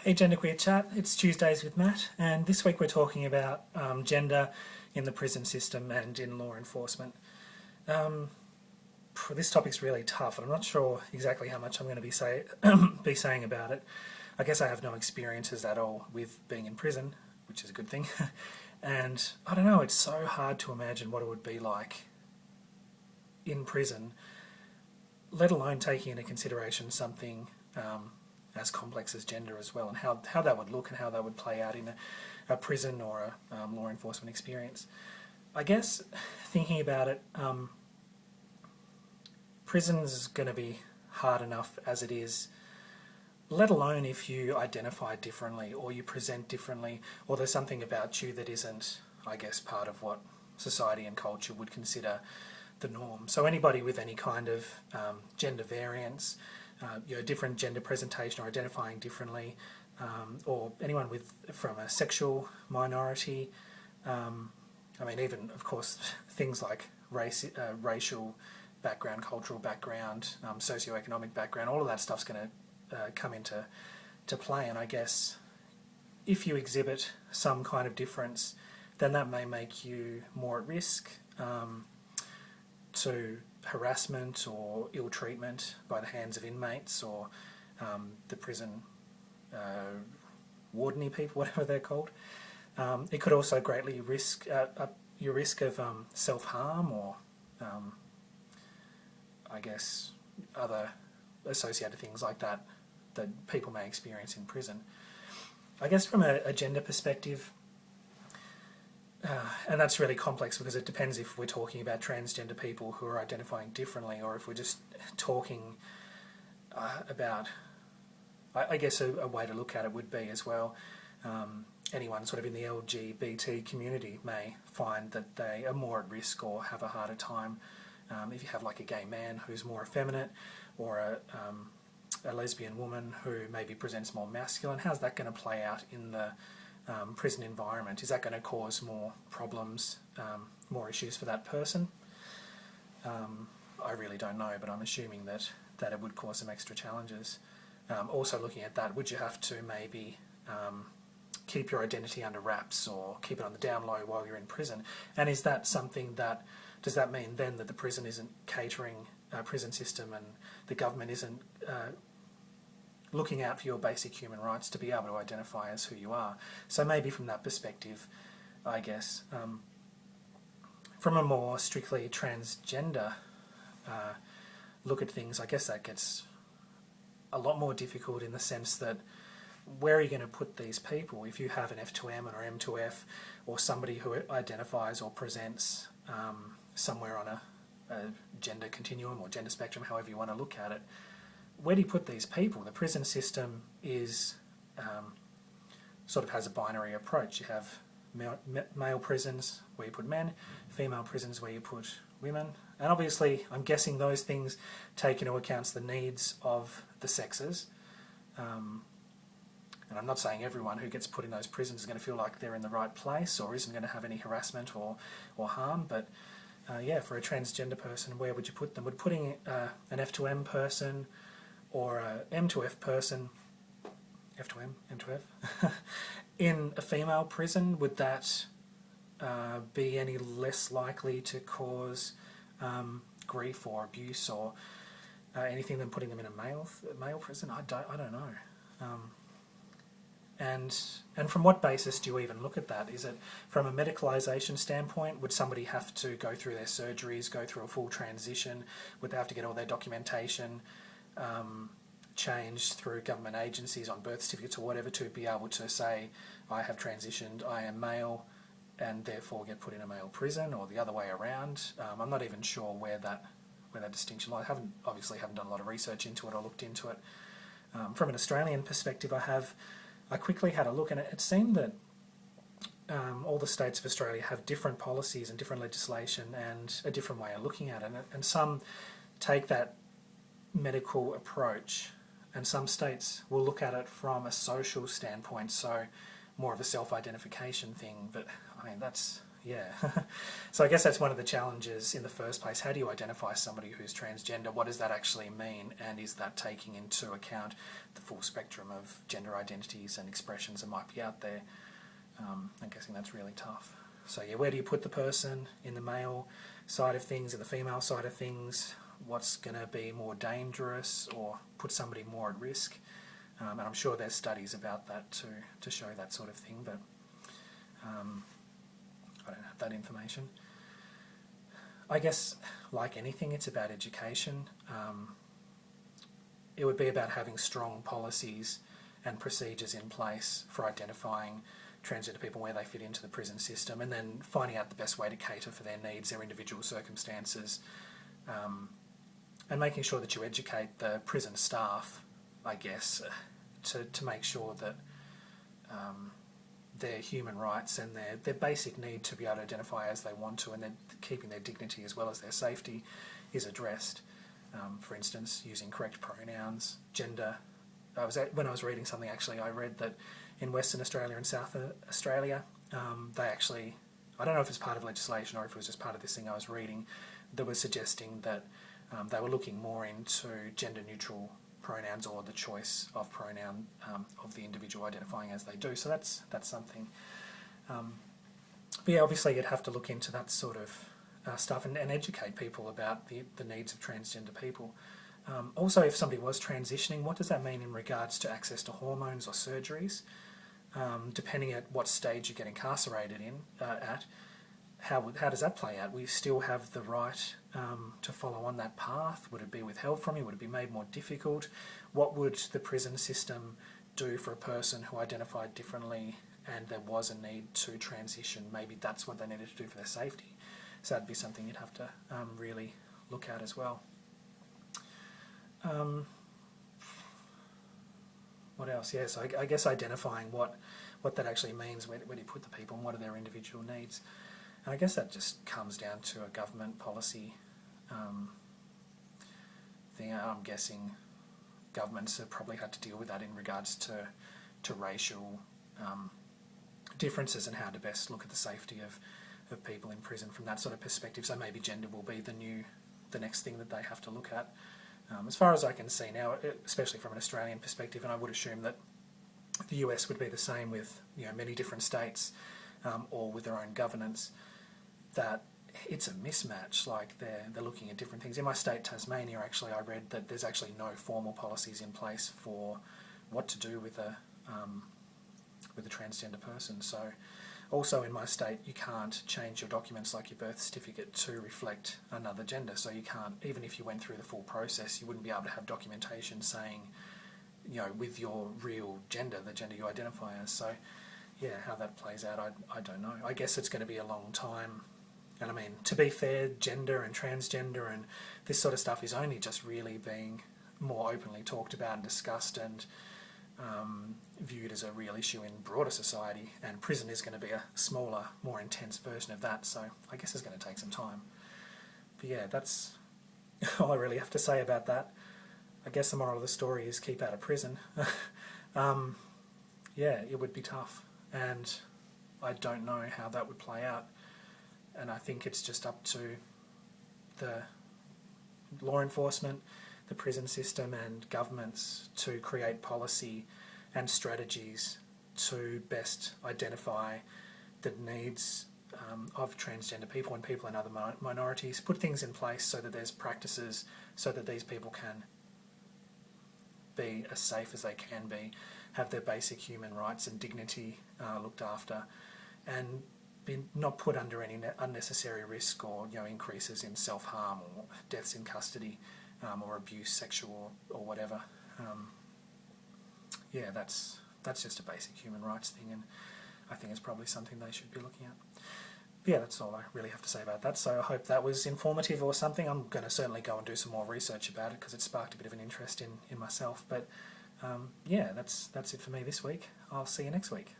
Hey GenderqueerChat, it's Tuesdays with Matt, and this week we're talking about gender in the prison system and in law enforcement. This topic's really tough, and I'm not sure exactly how much I'm going to be saying about it. I guess I have no experiences at all with being in prison, which is a good thing. And I don't know, it's so hard to imagine what it would be like in prison, let alone taking into consideration something as complex as gender as well, and how that would look and how that would play out in a prison or a law enforcement experience. I guess thinking about it, prison's going to be hard enough as it is, let alone if you identify differently or you present differently, or there's something about you that isn't, I guess, part of what society and culture would consider the norm. So anybody with any kind of gender variance, different gender presentation or identifying differently, or anyone from a sexual minority, even, of course, things like racial background, cultural background, socioeconomic background, all of that stuff's going to come into play. And I guess if you exhibit some kind of difference, then that may make you more at risk to harassment or ill treatment by the hands of inmates or the prison wardeny people, whatever they're called. It could also greatly risk your risk of self-harm or I guess other associated things like that people may experience in prison. I guess from a gender perspective, and that's really complex because it depends if we're talking about transgender people who are identifying differently, or if we're just talking about, I guess a way to look at it would be as well, anyone sort of in the LGBT community may find that they are more at risk or have a harder time. If you have like a gay man who's more effeminate, or a lesbian woman who maybe presents more masculine, how's that going to play out in the prison environment? Is that going to cause more problems, more issues for that person? I really don't know, but I'm assuming that it would cause some extra challenges. Also looking at that, would you have to maybe keep your identity under wraps or keep it on the down low while you're in prison? And is that something does that mean then that the prison isn't catering, prison system and the government isn't looking out for your basic human rights to be able to identify as who you are? So maybe from that perspective, I guess, from a more strictly transgender look at things, I guess that gets a lot more difficult in the sense that where are you going to put these people? If you have an F2M or M2F, or somebody who identifies or presents somewhere on a gender continuum or gender spectrum, however you want to look at it, where do you put these people? The prison system is sort of has a binary approach. You have male prisons where you put men, female prisons where you put women, and obviously I'm guessing those things take into account the needs of the sexes. And I'm not saying everyone who gets put in those prisons is going to feel like they're in the right place or isn't going to have any harassment or harm, but for a transgender person, where would you put them? Would putting an F2M person or a M2F person, F2M, M2F, in a female prison, would that be any less likely to cause grief or abuse or anything than putting them in a male prison? I don't know. And from what basis do you even look at that? Is it from a medicalisation standpoint? Would somebody have to go through their surgeries, go through a full transition? Would they have to get all their documentation changed through government agencies on birth certificates or whatever to be able to say, I have transitioned, I am male, and therefore get put in a male prison, or the other way around? I'm not even sure where that distinction lies. I haven't done a lot of research into it or looked into it. From an Australian perspective, I quickly had a look, and it seemed that all the states of Australia have different policies and different legislation and a different way of looking at it. And some take that medical approach, and some states will look at it from a social standpoint, so more of a self-identification thing. But I mean, that's yeah. So I guess that's one of the challenges in the first place. How do you identify somebody who's transgender? What does that actually mean? And is that taking into account the full spectrum of gender identities and expressions that might be out there? I'm guessing that's really tough. So yeah, where do you put the person in the male side of things, in the female side of things? What's going to be more dangerous or put somebody more at risk? And I'm sure there's studies about that to show that sort of thing, but I don't have that information. I guess, like anything, it's about education. It would be about having strong policies and procedures in place for identifying transgender people where they fit into the prison system, and then finding out the best way to cater for their needs, their individual circumstances, and making sure that you educate the prison staff, I guess, to make sure that their human rights and their basic need to be able to identify as they want to, and then keeping their dignity as well as their safety is addressed. For instance, using correct pronouns, gender. When I was reading something, actually, I read that in Western Australia and South Australia, they actually, I don't know if it's part of legislation or if it was just part of this thing I was reading, that was suggesting that they were looking more into gender-neutral pronouns, or the choice of pronoun of the individual identifying as they do. So that's something. But yeah, obviously you'd have to look into that sort of stuff and educate people about the needs of transgender people. Also, if somebody was transitioning, what does that mean in regards to access to hormones or surgeries? Depending at what stage you get incarcerated at, how does that play out? Will you still have the right to follow on that path? Would it be withheld from you? Would it be made more difficult? What would the prison system do for a person who identified differently and there was a need to transition? Maybe that's what they needed to do for their safety. So that'd be something you'd have to really look at as well. What else? Yeah, so I guess identifying what that actually means, where do you put the people and what are their individual needs. And I guess that just comes down to a government policy thing. I'm guessing governments have probably had to deal with that in regards to racial differences and how to best look at the safety of people in prison from that sort of perspective. So maybe gender will be the next thing that they have to look at. As far as I can see now, especially from an Australian perspective, and I would assume that the US would be the same with many different states, all with their own governance, that it's a mismatch. Like they're looking at different things. In my state, Tasmania, actually, I read that there's actually no formal policies in place for what to do with a transgender person. So also in my state, you can't change your documents like your birth certificate to reflect another gender. So you can't, even if you went through the full process, you wouldn't be able to have documentation saying, with your real gender, the gender you identify as. So yeah, how that plays out, I don't know. I guess it's going to be a long time. And I mean, to be fair, gender and transgender and this sort of stuff is only just really being more openly talked about and discussed and viewed as a real issue in broader society, and prison is going to be a smaller, more intense version of that, so I guess it's going to take some time. But yeah, that's all I really have to say about that. I guess the moral of the story is keep out of prison. Yeah, it would be tough, and I don't know how that would play out, and I think it's just up to the law enforcement, the prison system and governments to create policy and strategies to best identify the needs of transgender people and people in other minorities, put things in place so that there's practices so that these people can be as safe as they can be, have their basic human rights and dignity looked after, and be not put under any unnecessary risk or increases in self-harm or deaths in custody or abuse, sexual or whatever. Yeah, that's just a basic human rights thing, and I think it's probably something they should be looking at. But yeah, that's all I really have to say about that. So I hope that was informative or something. I'm going to certainly go and do some more research about it because it sparked a bit of an interest in myself. But yeah, that's it for me this week. I'll see you next week.